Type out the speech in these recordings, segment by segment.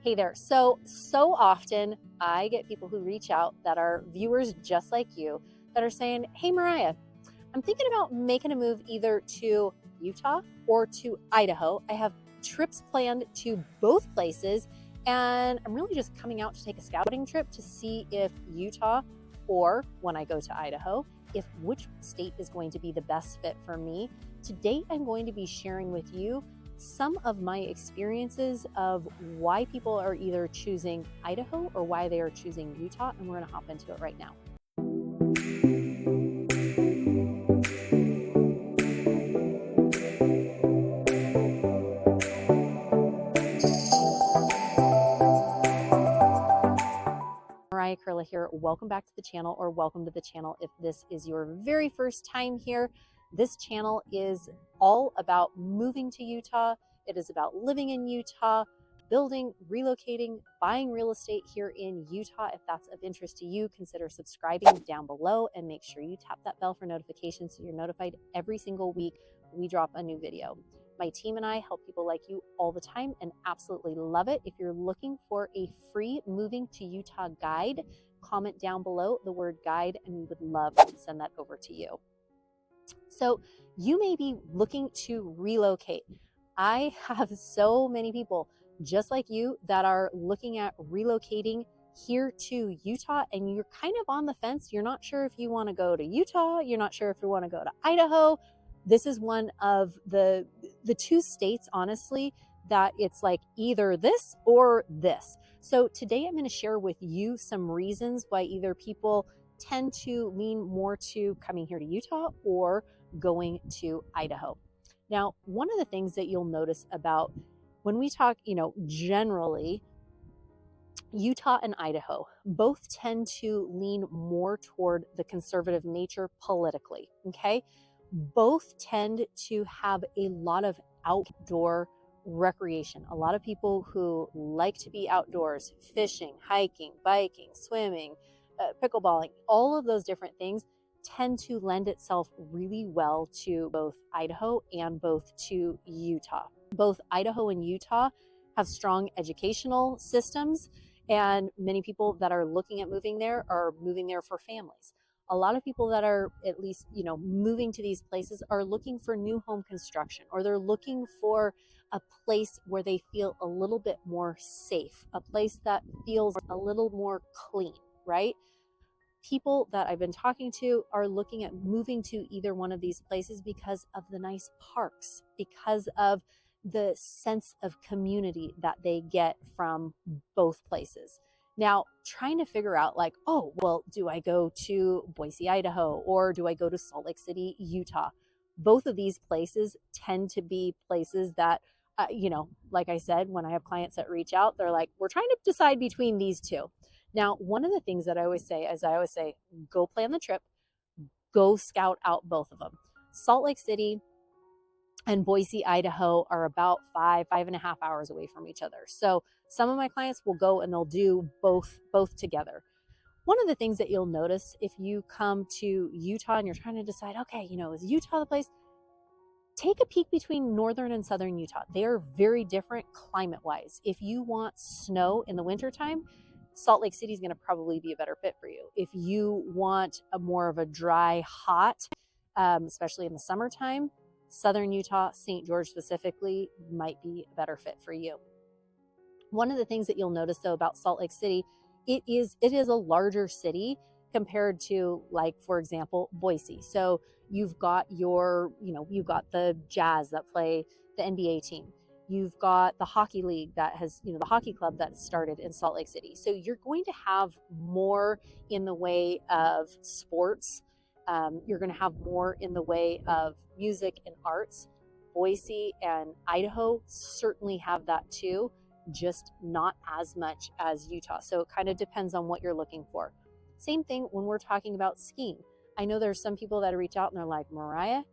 Hey there. So often I get people who reach out that are viewers just like you that are saying, hey, Mariah, I'm thinking about making a move either to Utah or to Idaho. I have trips planned to both places, and I'm really just coming out to take a scouting trip to see if Utah or when I go to Idaho, if which state is going to be the best fit for me. Today, I'm going to be sharing with you some of my experiences of why people are either choosing Idaho or why they are choosing Utah, and we're going to hop into it right now. Mariah K here. Welcome back to the channel, or welcome to the channel if this is your very first time here. This channel is all about moving to Utah. It is about living in Utah, building, relocating, buying real estate here in Utah. If that's of interest to you, consider subscribing down below and make sure you tap that bell for notifications so you're notified every single week we drop a new video. My team and I help people like you all the time and absolutely love it. If you're looking for a free moving to Utah guide, comment down below the word guide and we would love to send that over to you. So you may be looking to relocate. I have so many people just like you that are looking at relocating here to Utah, and you're kind of on the fence. You're not sure if you want to go to Utah. You're not sure if you want to go to Idaho. This is one of the two states, honestly, that it's like either this or this. So today I'm going to share with you some reasons why either people tend to lean more to coming here to Utah or going to Idaho. Now, one of the things that you'll notice about when we talk, generally, Utah and Idaho both tend to lean more toward the conservative nature politically, okay? Both tend to have a lot of outdoor recreation. A lot of people who like to be outdoors, fishing, hiking, biking, swimming, pickleballing, all of those different things tend to lend itself really well to both Idaho and both to Utah. Both Idaho and Utah have strong educational systems, and many people that are looking at moving there are moving there for families. A lot of people that are at least, moving to these places are looking for new home construction, or they're looking for a place where they feel a little bit more safe, a place that feels a little more clean, right? People that I've been talking to are looking at moving to either one of these places because of the nice parks, because of the sense of community that they get from both places. Now, trying to figure out like, oh, well, do I go to Boise, Idaho, or do I go to Salt Lake City, Utah? Both of these places tend to be places that, like I said, when I have clients that reach out, they're like, we're trying to decide between these two. Now, one of the things that I always say is go plan the trip, go scout out both of them. Salt Lake City and Boise, Idaho are about 5.5 hours away from each other. So some of my clients will go and they'll do both together. One of the things that you'll notice if you come to Utah and you're trying to decide, okay, is Utah the place? Take a peek between northern and southern Utah. They are very different climate-wise. If you want snow in the wintertime, Salt Lake City is going to probably be a better fit for you. If you want a more of a dry, hot, especially in the summertime, southern Utah, St. George specifically, might be a better fit for you. One of the things that you'll notice though about Salt Lake City, it is a larger city compared to, like, for example, Boise. So you've got you've got the Jazz that play the NBA team. You've got the hockey league that has, the hockey club that started in Salt Lake City. So you're going to have more in the way of sports. You're going to have more in the way of music and arts. Boise and Idaho certainly have that too, just not as much as Utah. So it kind of depends on what you're looking for. Same thing when we're talking about skiing. I know there's some people that reach out and they're like, Mariah,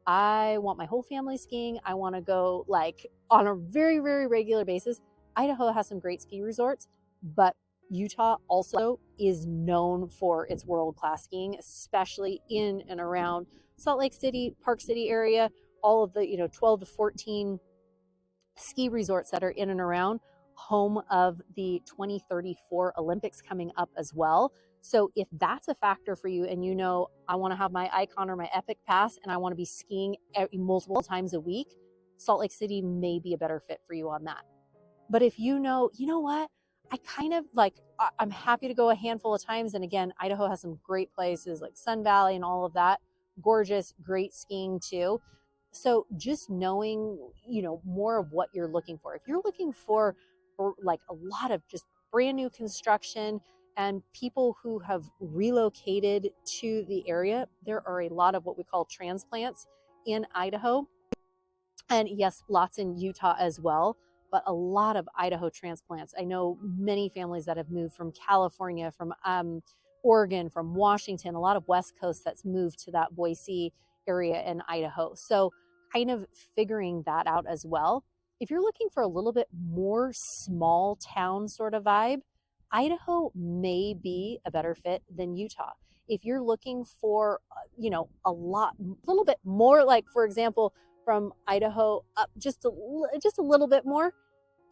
I want my whole family skiing. I want to go like on a very, very regular basis. Idaho has some great ski resorts, but Utah also is known for its world-class skiing, especially in and around Salt Lake City, Park City area, all of the 12 to 14 ski resorts that are in and around. home of the 2034 Olympics coming up as well. So if that's a factor for you and you know, I want to have my Icon or my Epic Pass and I want to be skiing multiple times a week, Salt Lake City may be a better fit for you on that. But if you know what, I kind of like, I'm happy to go a handful of times. And again, Idaho has some great places like Sun Valley and all of that. Gorgeous, great skiing too. So just knowing, more of what you're looking for. If you're looking for like a lot of just brand new construction and people who have relocated to the area, there are a lot of what we call transplants in Idaho. And yes, lots in Utah as well, but a lot of Idaho transplants. I know many families that have moved from California, from Oregon, from Washington, a lot of West Coast that's moved to that Boise area in Idaho. So kind of figuring that out as well. If you're looking for a little bit more small town sort of vibe, Idaho may be a better fit than Utah. If you're looking for, a little bit more, like for example, from Idaho up just a little bit more,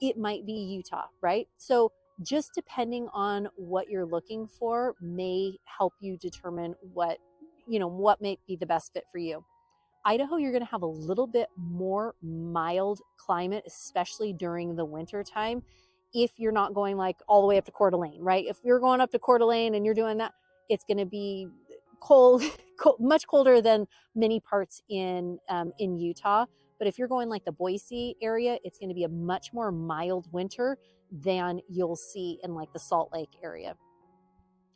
it might be Utah, right? So just depending on what you're looking for may help you determine what may be the best fit for you. Idaho, you're going to have a little bit more mild climate, especially during the winter time. If you're not going like all the way up to Coeur d'Alene, right? If you're going up to Coeur d'Alene and you're doing that, it's going to be cold, much colder than many parts in Utah. But if you're going like the Boise area, it's going to be a much more mild winter than you'll see in like the Salt Lake area.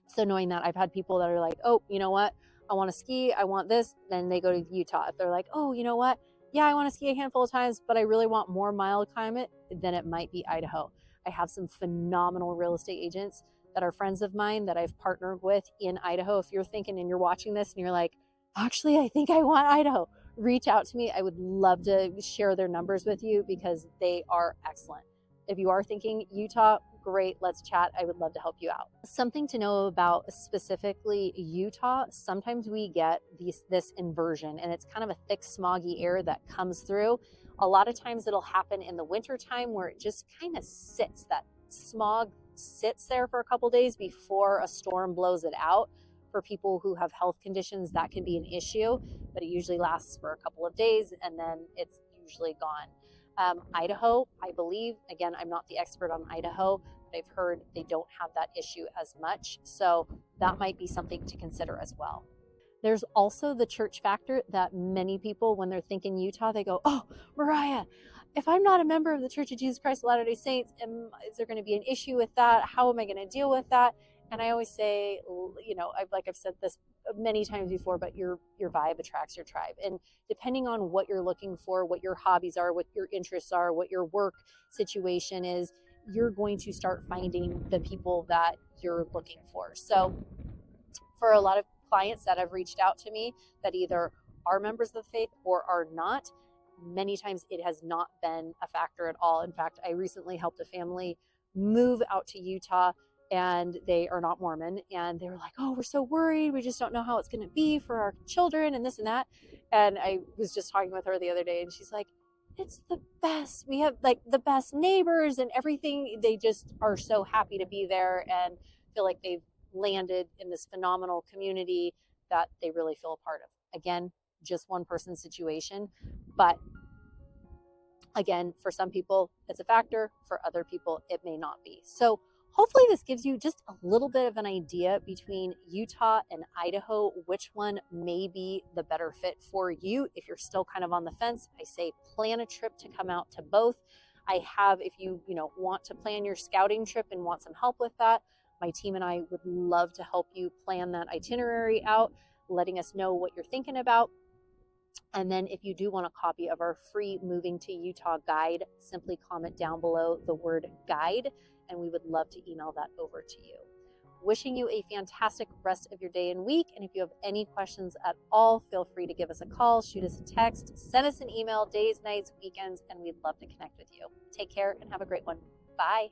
So knowing that, I've had people that are like, oh, you know what? I want to ski. I want this. Then they go to Utah. If they're like, oh, you know what? Yeah, I want to ski a handful of times, but I really want more mild climate, then it might be Idaho. I have some phenomenal real estate agents that are friends of mine that I've partnered with in Idaho. If you're thinking and you're watching this and you're like, actually, I think I want Idaho, reach out to me. I would love to share their numbers with you because they are excellent. If you are thinking Utah, great, let's chat. I would love to help you out. Something to know about specifically Utah, sometimes we get this inversion and it's kind of a thick smoggy air that comes through. A lot of times it'll happen in the winter time where it just kind of sits, that smog sits there for a couple days before a storm blows it out. For people who have health conditions, that can be an issue, but it usually lasts for a couple of days and then it's usually gone. Idaho, I believe, again, I'm not the expert on Idaho, but I've heard they don't have that issue as much. So that might be something to consider as well. There's also the church factor that many people, when they're thinking Utah, they go, oh, Mariah, if I'm not a member of the Church of Jesus Christ of Latter-day Saints, is there going to be an issue with that? How am I going to deal with that? And I always say, I've said this many times before, but your vibe attracts your tribe. And depending on what you're looking for, what your hobbies are, what your interests are, what your work situation is, you're going to start finding the people that you're looking for. So for a lot of clients that have reached out to me that either are members of the faith or are not, many times it has not been a factor at all. In fact, I recently helped a family move out to Utah and they are not Mormon. And they were like, oh, we're so worried. We just don't know how it's going to be for our children and this and that. And I was just talking with her the other day and she's like, it's the best. We have like the best neighbors and everything. They just are so happy to be there and feel like they've landed in this phenomenal community that they really feel a part of. Again, just one person's situation, but again, for some people it's a factor, for other people it may not be. So hopefully this gives you just a little bit of an idea between Utah and Idaho, which one may be the better fit for you. If you're still kind of on the fence, I say plan a trip to come out to both. I have, if you want to plan your scouting trip and want some help with that, my team and I would love to help you plan that itinerary out, letting us know what you're thinking about. And then if you do want a copy of our free Moving to Utah guide, simply comment down below the word guide, and we would love to email that over to you. Wishing you a fantastic rest of your day and week. And if you have any questions at all, feel free to give us a call, shoot us a text, send us an email, days, nights, weekends, and we'd love to connect with you. Take care and have a great one. Bye.